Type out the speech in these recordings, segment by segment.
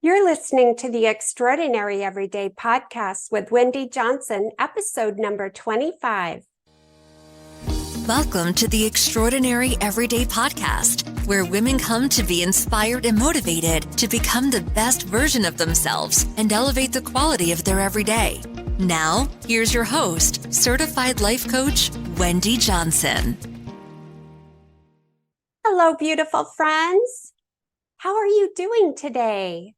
You're listening to the Extraordinary Everyday Podcast with Wendy Johnson, episode number 25. Welcome to the Extraordinary Everyday Podcast, where women come to be inspired and motivated to become the best version of themselves and elevate the quality of their everyday. Now, here's your host, certified life coach, Wendy Johnson. Hello, beautiful friends. How are you doing today?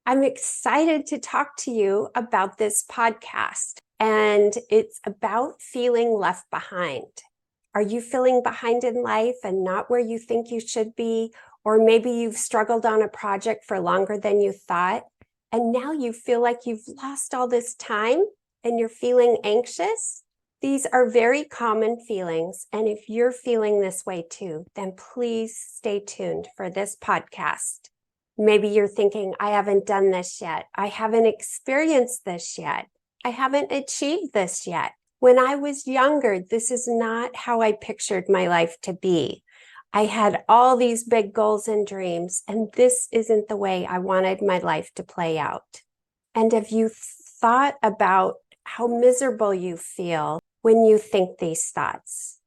I'm excited to talk to you about this podcast, and it's about feeling left behind. Are you feeling behind in life and not where you think you should be? Or maybe you've struggled on a project for longer than you thought, and now you feel like you've lost all this time and you're feeling anxious? These are very common feelings, and if you're feeling this way too, then please stay tuned for this podcast. Maybe you're thinking, I haven't done this yet. I haven't experienced this yet. I haven't achieved this yet. When I was younger, this is not how I pictured my life to be. I had all these big goals and dreams, and this isn't the way I wanted my life to play out. And have you thought about how miserable you feel when you think these thoughts?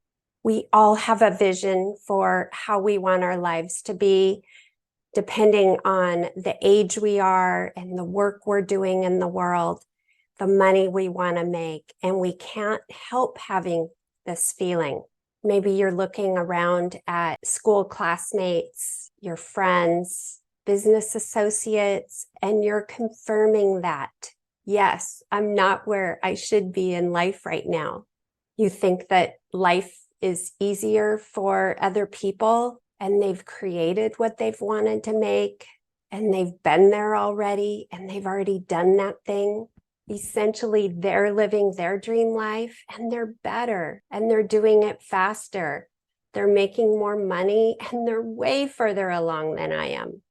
We all have a vision for how we want our lives to be, depending on the age we are and the work we're doing in the world, the money we want to make, and we can't help having this feeling. Maybe you're looking around at school classmates, your friends, business associates, and you're confirming that, yes, I'm not where I should be in life right now. You think that life is easier for other people, and they've created what they've wanted to make, and they've been there already, and they've already done that thing. Essentially, they're living their dream life, and they're better, and they're doing it faster. They're making more money, and they're way further along than I am.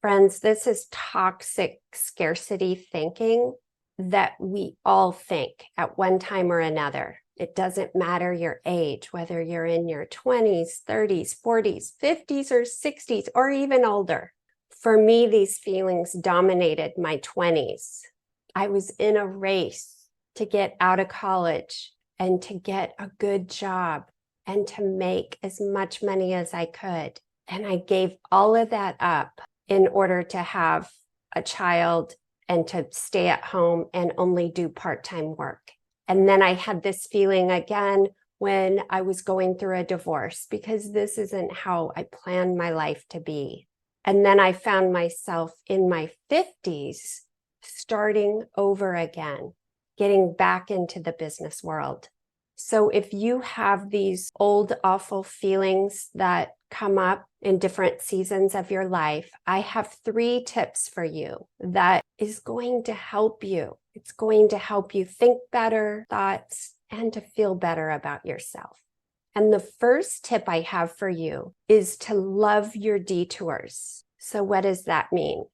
Friends, this is toxic scarcity thinking that we all think at one time or another. It doesn't matter your age, whether you're in your 20s, 30s, 40s, 50s, or 60s, or even older. For me, these feelings dominated my 20s. I was in a race to get out of college and to get a good job and to make as much money as I could. And I gave all of that up in order to have a child and to stay at home and only do part-time work. And then I had this feeling again when I was going through a divorce, because this isn't how I planned my life to be. And then I found myself in my 50s starting over again, getting back into the business world. So if you have these old, awful feelings that come up in different seasons of your life, I have 3 tips for you that is going to help you. It's going to help you think better thoughts and to feel better about yourself. And the first tip I have for you is to love your detours. So what does that mean?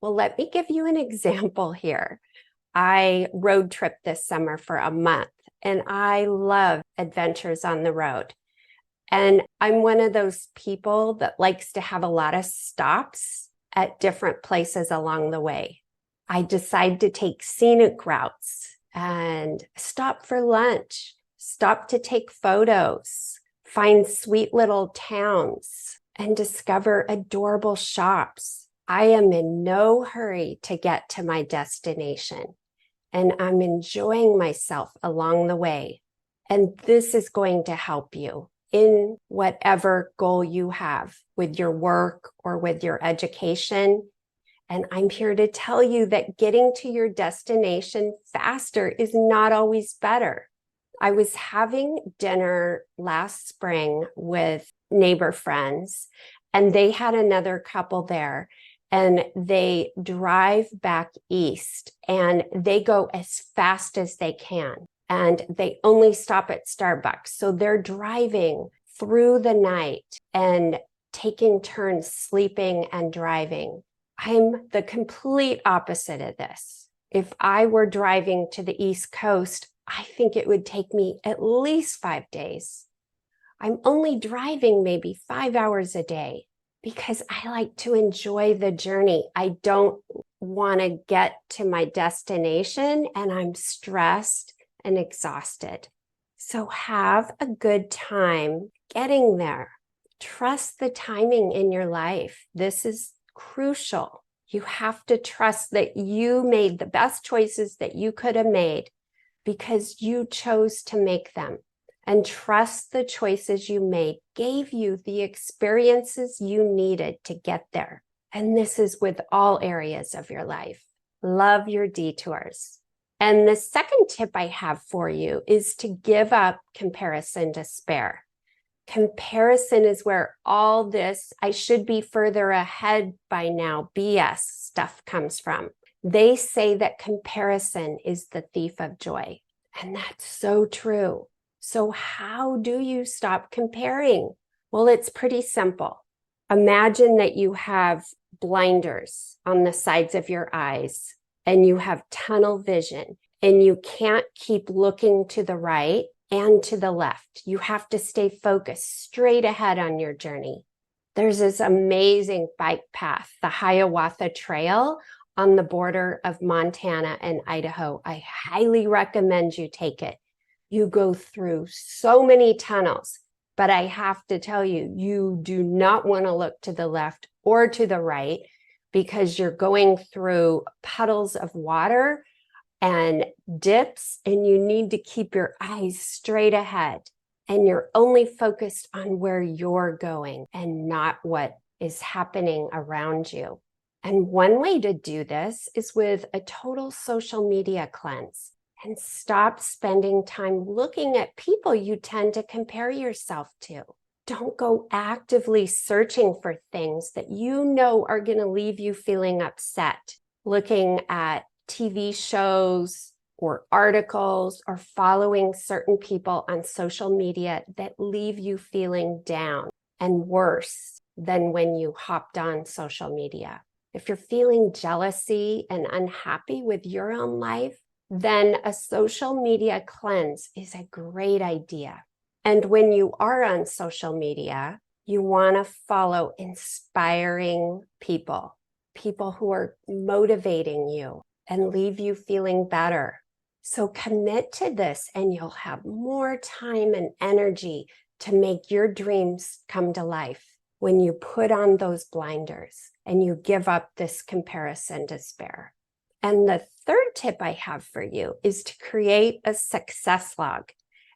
Well, let me give you an example here. I road tripped this summer for a month, and I love adventures on the road. And I'm one of those people that likes to have a lot of stops at different places along the way. I decide to take scenic routes and stop for lunch, stop to take photos, find sweet little towns, and discover adorable shops. I am in no hurry to get to my destination, and I'm enjoying myself along the way. And this is going to help you in whatever goal you have with your work or with your education. And I'm here to tell you that getting to your destination faster is not always better. I was having dinner last spring with neighbor friends, and they had another couple there, and they drive back east, and they go as fast as they can. And they only stop at Starbucks. So they're driving through the night and taking turns sleeping and driving. I'm the complete opposite of this. If I were driving to the East Coast, I think it would take me at least 5 days. I'm only driving maybe 5 hours a day because I like to enjoy the journey. I don't want to get to my destination and I'm stressed and exhausted. So have a good time getting there. Trust the timing in your life. This is crucial. You have to trust that you made the best choices that you could have made because you chose to make them. And trust the choices you made gave you the experiences you needed to get there. And this is with all areas of your life. Love your detours. And the second tip I have for you is to give up comparison despair. Comparison is where all this, I should be further ahead by now, BS stuff comes from. They say that comparison is the thief of joy. And that's so true. So how do you stop comparing? Well, it's pretty simple. Imagine that you have blinders on the sides of your eyes and you have tunnel vision and you can't keep looking to the right and to the left. You have to stay focused straight ahead on your journey. There's this amazing bike path, the Hiawatha Trail on the border of Montana and Idaho. I highly recommend you take it. You go through so many tunnels, but I have to tell you, you do not want to look to the left or to the right because you're going through puddles of water and dips, and you need to keep your eyes straight ahead. And you're only focused on where you're going and not what is happening around you. And one way to do this is with a total social media cleanse. And stop spending time looking at people you tend to compare yourself to. Don't go actively searching for things that you know are going to leave you feeling upset. Looking at TV shows or articles or following certain people on social media that leave you feeling down and worse than when you hopped on social media. If you're feeling jealousy and unhappy with your own life, then a social media cleanse is a great idea. And when you are on social media, you want to follow inspiring people, people who are motivating you and leave you feeling better. So commit to this and you'll have more time and energy to make your dreams come to life when you put on those blinders and you give up this comparison despair. And the third tip I have for you is to create a success log.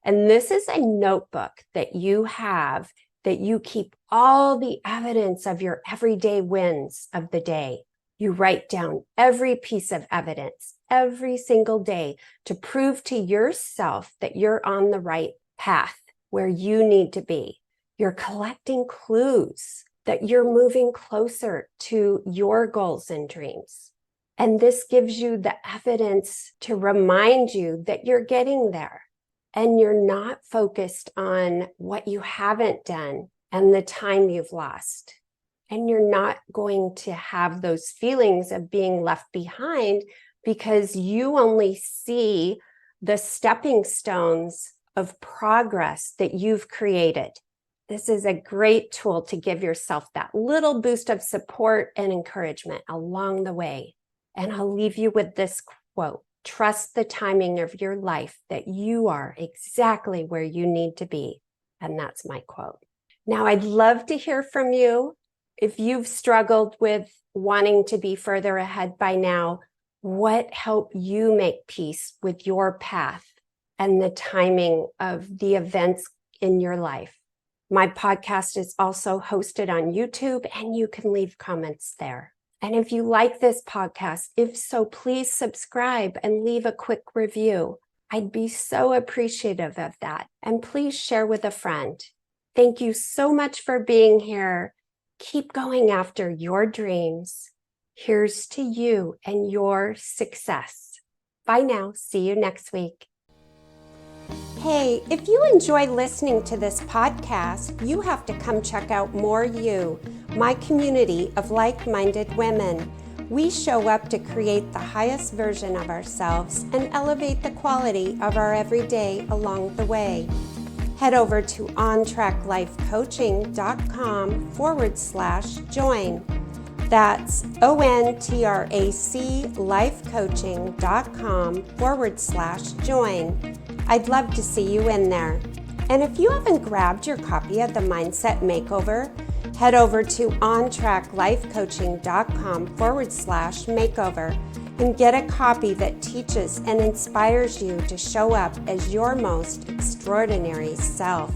And this is a notebook that you have that you keep all the evidence of your everyday wins of the day. You write down every piece of evidence every single day to prove to yourself that you're on the right path where you need to be. You're collecting clues that you're moving closer to your goals and dreams. And this gives you the evidence to remind you that you're getting there and you're not focused on what you haven't done and the time you've lost. And you're not going to have those feelings of being left behind because you only see the stepping stones of progress that you've created. This is a great tool to give yourself that little boost of support and encouragement along the way. And I'll leave you with this quote: trust the timing of your life that you are exactly where you need to be. And that's my quote. Now, I'd love to hear from you. If you've struggled with wanting to be further ahead by now, what helped you make peace with your path and the timing of the events in your life? My podcast is also hosted on YouTube, and you can leave comments there. And if you like this podcast, if so, please subscribe and leave a quick review. I'd be so appreciative of that. And please share with a friend. Thank you so much for being here. Keep going after your dreams. Here's to you and your success. Bye now. See you next week. Hey, if you enjoy listening to this podcast, you have to come check out More You, my community of like-minded women. We show up to create the highest version of ourselves and elevate the quality of our everyday along the way. Head over to ontracklifecoaching.com/join. That's ontraclifecoaching.com/join. I'd love to see you in there. And if you haven't grabbed your copy of the Mindset Makeover, head over to ontraclifecoaching.com/makeover and get a copy that teaches and inspires you to show up as your most extraordinary self.